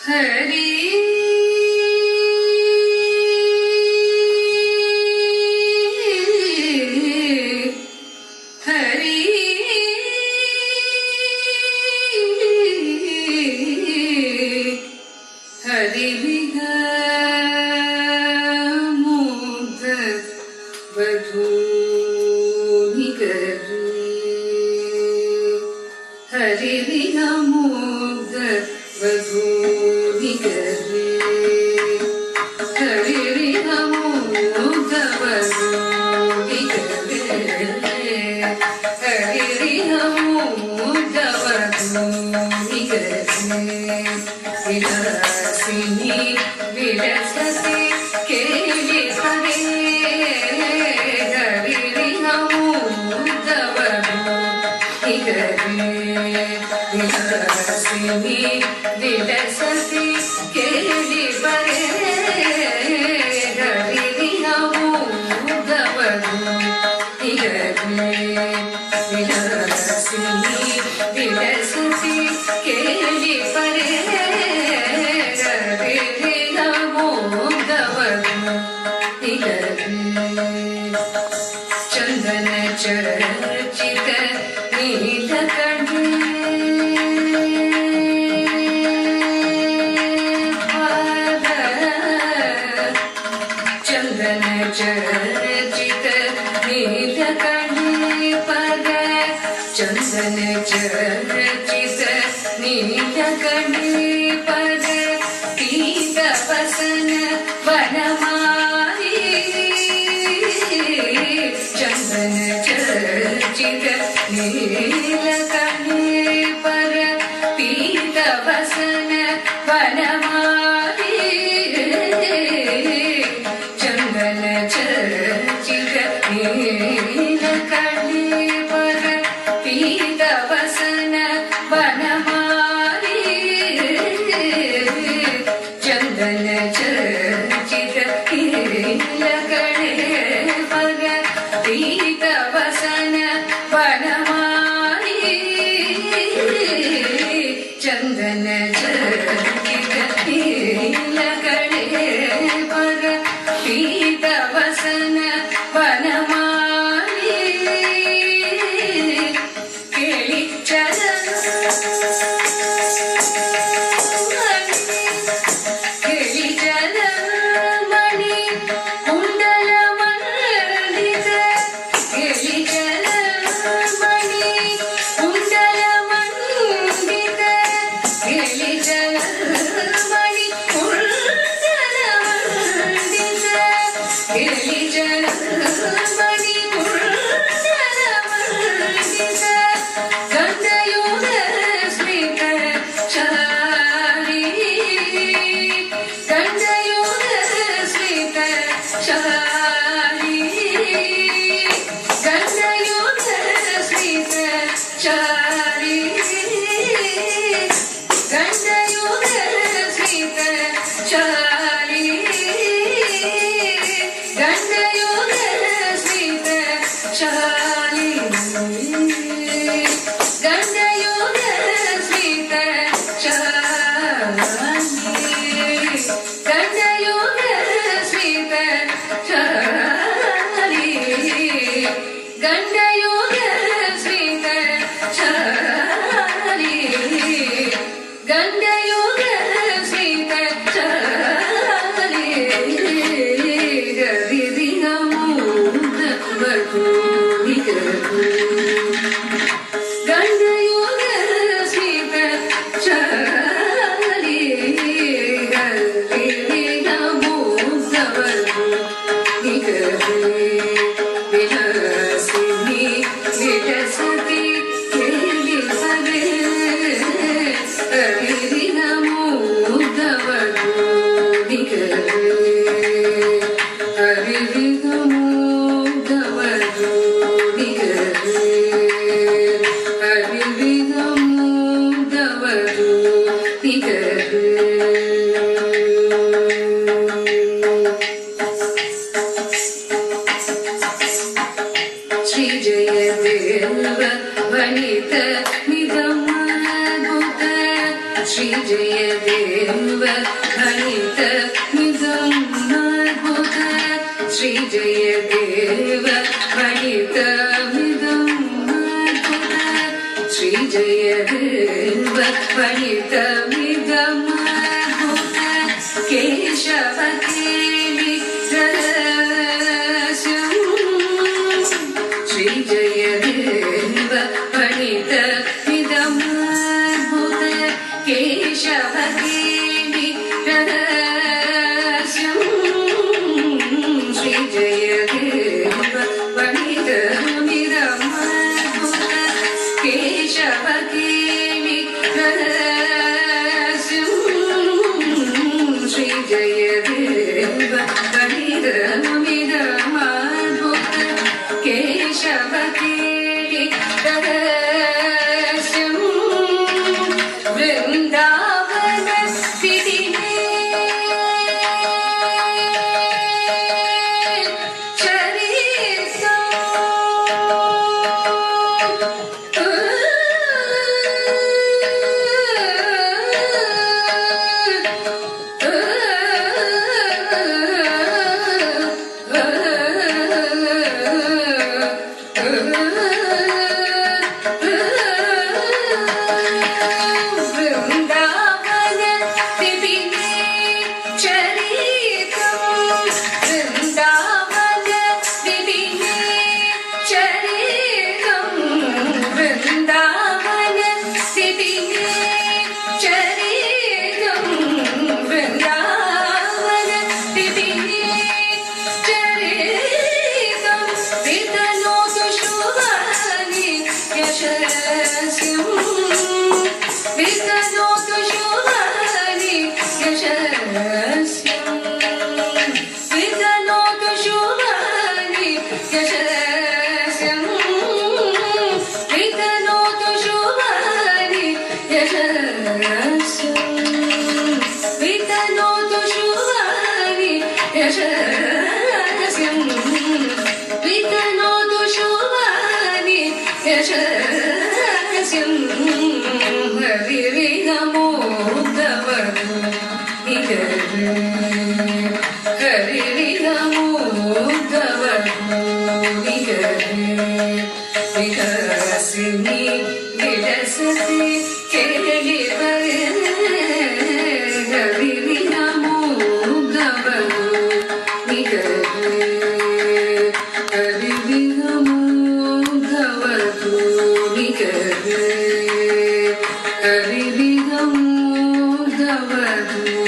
ಹರಿ ಹರಿ ಹರಿ ವಿಹ ಮುಗ್ಧ ವಧೂ ಹರಿ ವಿಹ ಮುಗ್ಧ ವಧೂ ಹರಿ ವಿಹ ಮುಗ್ಧ ವಧೂ ಹರಿ ವಿಹ ಮುಗ್ಧ ವಧೂ ವಿಲಾಸಿನಿ ವಿಲಸತಿ ಕೇಳಿ ಹರೇ ಹರಿ ವಿಹ ಮುಗ್ಧ ವಧೂ ವಿಲಾಸಿನಿ ವಿಲಸತಿ ಕೇಳಿ ಬರೇ ಹರಿ ವಿಹ ಮುಗ್ಧ ವಧೂ ವಿಲಾಸಿನಿ ವಿಲಸತಿ ಕೇಳಿ ಬರೇ ಹರಿ ವಿಹ ಮುಗ್ಧ ವಧೂ ಚಂದನ ಚರ್ಚಿತ ನೀಲಕಂಠ ಚಂದನ ಚರ್ಚಿತ ನೀಲಕಂಠ ಪದ ಚಂದನ ಚರ್ಚಿತ ನೀಲಕಂಠ ಪದ ಪೀತ ವಸನ ವನಮಾಲಿ ಚಂದನ ಚರ್ಚಿತ ನೀಲಕಂಠ ಪದ ಪೀತ ವಸನ ವನಮಾಲಿ ಚಂದನ ಚರ್ಚಿತ ನೀಲಕಂಠ ಪದ ಪೀತ ವಸನ ವನಮಾಲಿ ಚಂದನ ಚರ್ಚಿತ ನೀಲಕಂಠ ಪದ ಪೀತ ವಸನ ವನಮಾಲಿ ಚಂದನ ಚರ್ಚಿತ ನೀಲಕಂಠ ಪದ ಪೀತ ವಸನ ವನಮಾಲಿ ಕೇಳಿ ಚರಣ ಕೇಳಿ ಚರಮಣಿ ಕುಂಡಲ ಮಂಡಿತ ಕೇಳಿ ಚರಮಣಿ ಕುಂಡಲ ಮಂಡಿತ ಕೇಳಿ श्री जय देव गणित मिदं अद्भुत श्री जय देव गणित मिदं अद्भुत श्री जय देव गणित मिदं अद्भुत केशव केलि रहस्यं श्री जय देव गणित मिदं अद्भुत केशव केलि रहस्यं श्री जय देव गणित मिदं अद्भुत केशव केलि रहस्यं श्री जय देव गणित मिदं अद्भुत केशव केलि रहस्यं वृन्दावन स्थितिमे विलसति केलि हरिविगमोदवतु